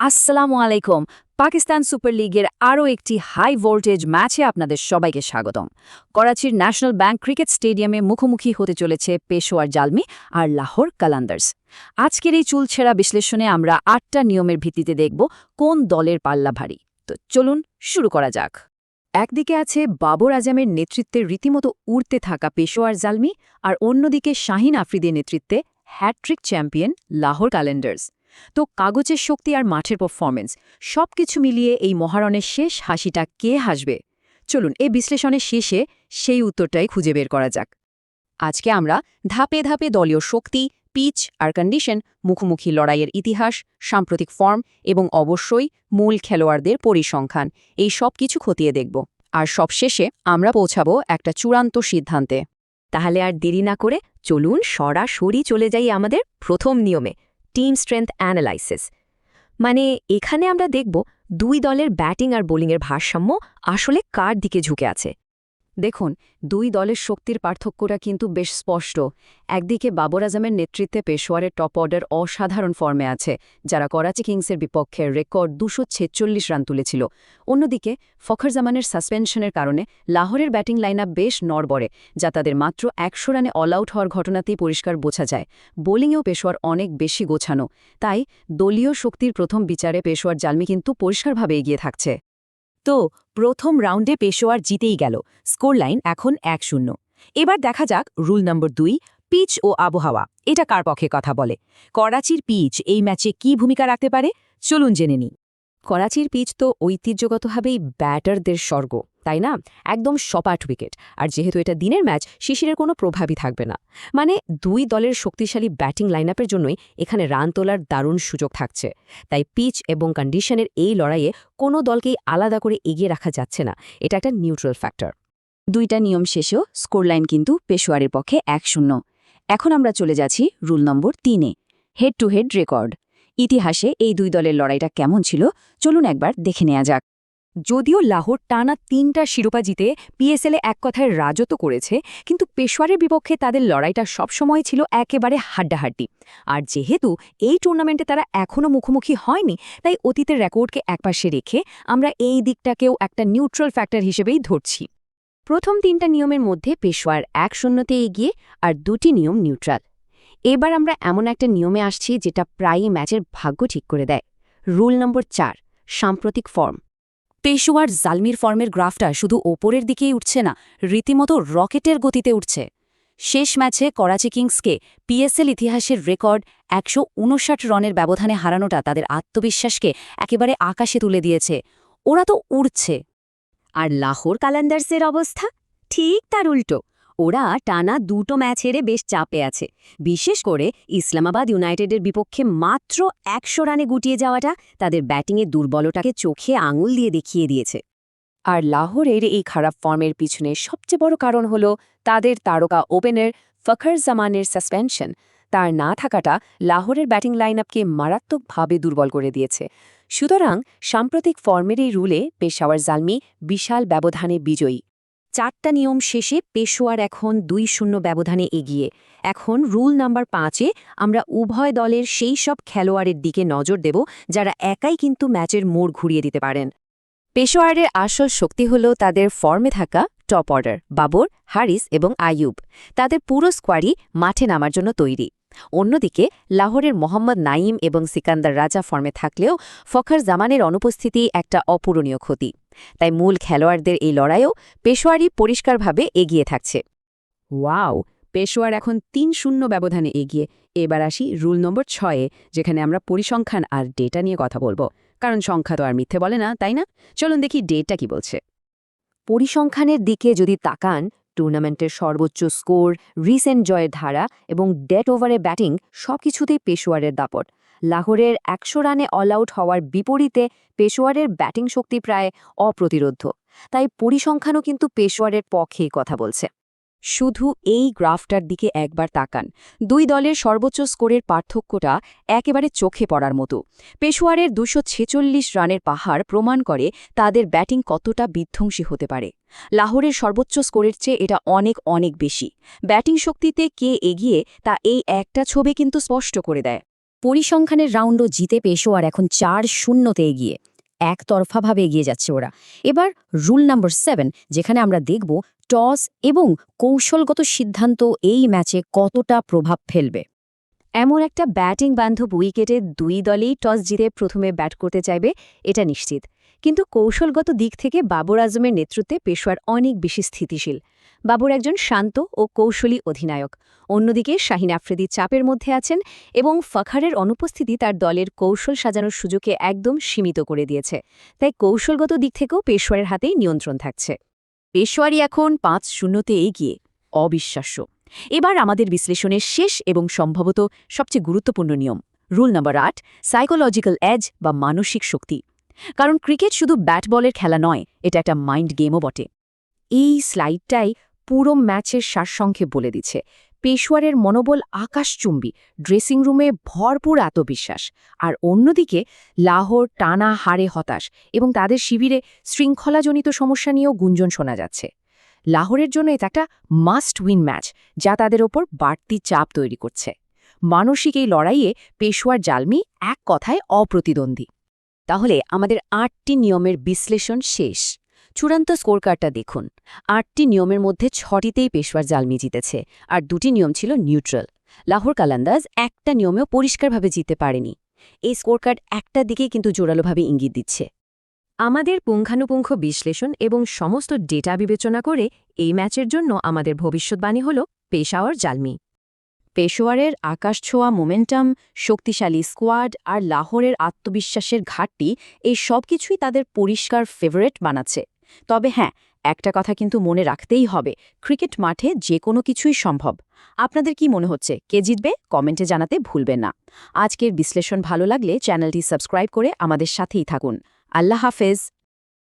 আসসালামু আলাইকুম। পাকিস্তান সুপার লিগের আরও একটি হাই ভোল্টেজ ম্যাচে আপনাদের সবাইকে স্বাগতম। করাচির ন্যাশনাল ব্যাংক ক্রিকেট স্টেডিয়ামে মুখোমুখি হতে চলেছে পেশোয়ার জালমি আর লাহোর কালান্দার্স। আজকের এই চুলছেড়া বিশ্লেষণে আমরা ৮টা নিয়মের ভিত্তিতে দেখব কোন দলের পাল্লা ভারী। তো চলুন শুরু করা যাক। একদিকে আছে বাবর আজমের নেতৃত্বে রীতিমতো উড়তে থাকা পেশোয়ার জালমি, আর অন্যদিকে শাহিন আফ্রিদির নেতৃত্বে হ্যাট্রিক চ্যাম্পিয়ন লাহোর কালেন্ডার্স। তো কাগজের শক্তি আর মাঠের পারফরমেন্স সবকিছু মিলিয়ে এই মহারণের শেষ হাসিটা কে হাসবে? চলুন এই বিশ্লেষণের শেষে সেই উত্তরটাই খুঁজে বের করা যাক। আজকে আমরা ধাপে ধাপে দলীয় শক্তি, পিচ আর কন্ডিশন, মুখোমুখি লড়াইয়ের ইতিহাস, সাম্প্রতিক ফর্ম এবং অবশ্যই মূল খেলোয়াড়দের পরিসংখ্যান, এই সব কিছু খতিয়ে দেখব। আর সবশেষে আমরা পৌঁছাবো একটা চূড়ান্ত সিদ্ধান্তে। তাহলে আর দেরি না করে চলুন সরাসরি চলে যাই আমাদের প্রথম নিয়মে, টিম স্ট্রেংথ অ্যানালাইসিস। মানে এখানে আমরা দেখব দুই দলের ব্যাটিং আর বোলিংয়ের ভারসাম্য আসলে কার দিকে ঝুঁকে আছে। দেখুন, দুই দলের শক্তির পার্থক্যটা কিন্তু বেশ স্পষ্ট। একদিকে বাবর আজমের নেতৃত্বে পেশোয়ারের টপ অর্ডার অসাধারণ ফর্মে আছে, যারা করাচি কিংসের বিপক্ষে রেকর্ড ২৪৬ রান তুলেছিল। অন্যদিকে ফখর জামানের সাসপেনশনের কারণে লাহোরের ব্যাটিং লাইনআপ বেশ নড়বড়ে, যা তাদের মাত্র ১০০ রানে অল আউট হওয়ার ঘটনাতেই পরিষ্কার বোঝা যায়। বোলিংয়েও পেশোয়ার অনেক বেশি গোছানো, তাই দলীয় শক্তির প্রথম বিচারে পেশোয়ার জালমি কিন্তু পরিষ্কারভাবে এগিয়ে থাকছে। তো প্রথম রাউন্ডে পেশোয়ার জিতেই গেল, স্কোর লাইন এখন ১-০। এবার দেখা যাক রুল নম্বর ২, পিচ ও আবহাওয়া। এটা কার পক্ষে কথা বলে? করাচির পিচ এই ম্যাচে কি ভূমিকা রাখতে পারে? চলুন জেনে নিই। করাচির পিচ তো ঐতিহ্যগতভাবেই ব্যাটারদের স্বর্গ, তাই না? একদম সপাট উইকেট, আর যেহেতু এটা দিনের ম্যাচ, শিশিরের কোনো প্রভাবই থাকবে না। মানে দুই দলের শক্তিশালী ব্যাটিং লাইনআপের জন্যই এখানে রান তোলার দারুণ সুযোগ থাকছে। তাই পিচ এবং কন্ডিশনের এই লড়াইয়ে কোনো দলকেই আলাদা করে এগিয়ে রাখা যাচ্ছে না, এটা একটা নিউট্রাল ফ্যাক্টর। দুইটা নিয়ম শেষেও স্কোর লাইন কিন্তু পেশোয়ারের পক্ষে ১-০। এখন আমরা চলে যাচ্ছি রুল নম্বর ৩-এ, হেড টু হেড রেকর্ড। ইতিহাসে এই দুই দলের লড়াইটা কেমন ছিল চলুন একবার দেখে নেওয়া যাক। যদিও লাহোর টানা ৩টা শিরোপা জিতে পিএসএলে এক কথায় রাজত্ব করেছে, কিন্তু পেশোয়ারের বিপক্ষে তাদের লড়াইটা সবসময় ছিল একেবারে হাড্ডাহাড্ডি। আর যেহেতু এই টুর্নামেন্টে তারা এখনও মুখোমুখি হয়নি, তাই অতীতের রেকর্ডকে একপাশে রেখে আমরা এই দিকটাকেও একটা নিউট্রাল ফ্যাক্টর হিসেবেই ধরছি। প্রথম ৩টা নিয়মের মধ্যে পেশোয়ার ১-০তে এগিয়ে, আর দুটি নিয়ম নিউট্রাল। এবার আমরা এমন একটা নিয়মে আসছি যেটা প্রায়ই ম্যাচের ভাগ্য ঠিক করে দেয়। রুল নম্বর ৪, সাম্প্রতিক ফর্ম। পেশোয়ার জালমির ফর্মের গ্রাফটা শুধু ওপরের দিকেই উঠছে না, রীতিমতো রকেটের গতিতে উঠছে। শেষ ম্যাচে করাচি কিংসকে পিএসএল ইতিহাসের রেকর্ড ১৫৯ রানের ব্যবধানে হারানোটা তাদের আত্মবিশ্বাসকে একেবারে আকাশে তুলে দিয়েছে। ওরা তো উড়ছে। আর লাহোর কালান্দার্সের অবস্থা ঠিক তার উল্টো। ওরা টানা ২টো ম্যাচ হেরে বেশ চাপে আছে। বিশেষ করে ইসলামাবাদ ইউনাইটেডের বিপক্ষে মাত্র ১০০ রানে গুটিয়ে যাওয়াটা তাদের ব্যাটিংয়ের দুর্বলতাকে চোখে আঙুল দিয়ে দেখিয়ে দিয়েছে। আর লাহোরের এই খারাপ ফর্মের পিছনে সবচেয়ে বড় কারণ হল তাদের তারকা ওপেনার ফখর জামানের সাসপেনশন। তার না থাকাটা লাহোরের ব্যাটিং লাইনআপকে মারাত্মকভাবে দুর্বল করে দিয়েছে। সুতরাং সাম্প্রতিক ফর্মের এই রুলে পেশোয়ার জালমি বিশাল ব্যবধানে বিজয়ী। ৪টা নিয়ম শেষে পেশোয়ার এখন ২-০ ব্যবধানে এগিয়ে। এখন রুল নাম্বার ৫-এ আমরা উভয় দলের সেই সব খেলোয়াড়ের দিকে নজর দেব যারা একাই কিন্তু ম্যাচের মোড় ঘুরিয়ে দিতে পারেন। পেশোয়ারের আসল শক্তি হল তাদের ফর্মে থাকা টপ অর্ডার, বাবর, হারিস এবং আইয়ুব। তাদের পুরো স্কোয়াডই মাঠে নামার জন্য তৈরি। অন্যদিকে লাহোরের মোহাম্মদ নাইম এবং সিকান্দার রাজা ফর্মে থাকলেও ফখর জামানের অনুপস্থিতি একটা অপূরণীয় ক্ষতি। তাই মূল খেলোয়াড়দের এই লড়াইয়েও পেশোয়ারই পরিষ্কারভাবে এগিয়ে থাকছে। ওয়াও, পেশোয়ার এখন ৩-০ ব্যবধানে এগিয়ে। এবার আসি রুল নম্বর ৬-এ, যেখানে আমরা পরিসংখ্যান আর ডেটা নিয়ে কথা বলবো, কারণ সংখ্যা তো আর মিথ্যে বলে না, তাই না? চলুন দেখি ডেটা কি বলছে। পরিসংখ্যানের দিকে যদি তাকান, টুর্নামেন্টের সর্বোচ্চ স্কোর, রিসেন্ট জয়ের ধারা এবং ডেট ওভারে ব্যাটিং সবকিছুতেই পেশোয়ারের দাপট। লাহোরের ১০০ রানে অল আউট হওয়ার বিপরীতে পেশোয়ারের ব্যাটিং শক্তি প্রায় অপ্রতিরোধ্য। তাই পরিসংখ্যানও কিন্তু পেশোয়ারের পক্ষেই কথা বলছে। শুধু এই গ্রাফটার দিকে একবার তাকান, দুই দলের সর্বোচ্চ স্কোরের পার্থক্যটা একেবারে চোখে পড়ার মতো। পেশোয়ারের ২৪৬ রানের পাহাড় প্রমাণ করে তাদের ব্যাটিং কতটা বিধ্বংসী হতে পারে। লাহোরের সর্বোচ্চ স্কোরের চেয়ে এটা অনেক অনেক বেশি। ব্যাটিং শক্তিতে কে এগিয়ে তা এই একটা ছবি কিন্তু স্পষ্ট করে দেয়। পরিসংখ্যানের রাউন্ডও জিতে পেশোয়ার এখন 4-0-তে এগিয়ে একতরফাভাবে এগিয়ে যাচ্ছে ওরা। এবার রুল নাম্বার 7, যেখানে আমরা দেখব টস এবং কৌশলগত সিদ্ধান্ত এই ম্যাচে কতটা প্রভাব ফেলবে। এমন একটা ব্যাটিং বান্ধব উইকেটে দুই দলেই টস জিতে প্রথমে ব্যাট করতে চাইবে, এটা নিশ্চিত। কিন্তু কৌশলগত দিক থেকে বাবর আজমের নেতৃত্বে পেশোয়ার অনেক বেশি স্থিতিশীল। বাবর একজন শান্ত ও কৌশলী অধিনায়ক। অন্যদিকে শাহিন আফ্রিদি চাপের মধ্যে আছেন এবং ফখারের অনুপস্থিতি তার দলের কৌশল সাজানোর সুযোগকে একদম সীমিত করে দিয়েছে। তাই কৌশলগত দিক থেকেও পেশোয়ারের হাতেই নিয়ন্ত্রণ থাকছে। পেশোয়ারই এখন 5-0-তে এগিয়ে। অবিশ্বাস্য। এবার আমাদের বিশ্লেষণের শেষ এবং সম্ভবত সবচেয়ে গুরুত্বপূর্ণ নিয়ম, রুল নাম্বার 8, সাইকোলজিক্যাল এজ বা মানসিক শক্তি। কারণ ক্রিকেট শুধু ব্যাট বলের খেলা নয়, এটা একটা মাইন্ড গেমও বটে। এই স্লাইডটাই পুরো ম্যাচের সারসংক্ষেপ বলে দিচ্ছে। পেশোয়ারের মনোবল আকাশচুম্বী, ড্রেসিং রুমে ভরপুর আত্মবিশ্বাস, আর অন্যদিকে লাহোর টানা হারে হতাশ এবং তাদের শিবিরে শৃঙ্খলাজনিত সমস্যা নিয়েও গুঞ্জন শোনা যাচ্ছে। লাহোরের জন্য এটা একটা মাস্ট উইন ম্যাচ, যা তাদের ওপর বাড়তি চাপ তৈরি করছে। মানসিক এই লড়াইয়ে পেশোয়ার জালমি এক কথায় অপ্রতিদ্বন্দ্বী। তাহলে আমাদের 8টি নিয়মের বিশ্লেষণ শেষ। চূড়ান্ত স্কোরকার্ডটা দেখুন। 8টি নিয়মের মধ্যে 6টিতেই পেশোয়ার জালমি জিতেছে, আর 2টি নিয়ম ছিল নিউট্রাল। লাহোর কালান্দাজ একটা নিয়মেও পরিষ্কারভাবে জিততে পারেনি। এই স্কোরকার্ড একটা দিকেই কিন্তু জোরালোভাবে ইঙ্গিত দিচ্ছে। আমাদের পুঙ্খানুপুঙ্খ বিশ্লেষণ এবং সমস্ত ডেটা বিবেচনা করে এই ম্যাচের জন্য আমাদের ভবিষ্যৎবাণী হল পেশাওয়ার জালমি। পেশোয়ারের আকাশছোঁয়া মোমেন্টাম, শক্তিশালী স্কোয়াড আর লাহোরের আত্মবিশ্বাসের ঘাটতি, এই সব কিছুই তাদের পরিষ্কার ফেভারেট বানাচ্ছে। তবে হ্যাঁ, একটা কথা কিন্তু মনে রাখতেই হবে, ক্রিকেট মাঠে যে কোনো কিছুই সম্ভব। আপনাদের কি মনে হচ্ছে কে জিতবে? কমেন্টে জানাতে ভুলবেন না। আজকের বিশ্লেষণ ভালো লাগলে চ্যানেলটি সাবস্ক্রাইব করে আমাদের সাথেই থাকুন। আল্লাহ হাফেজ।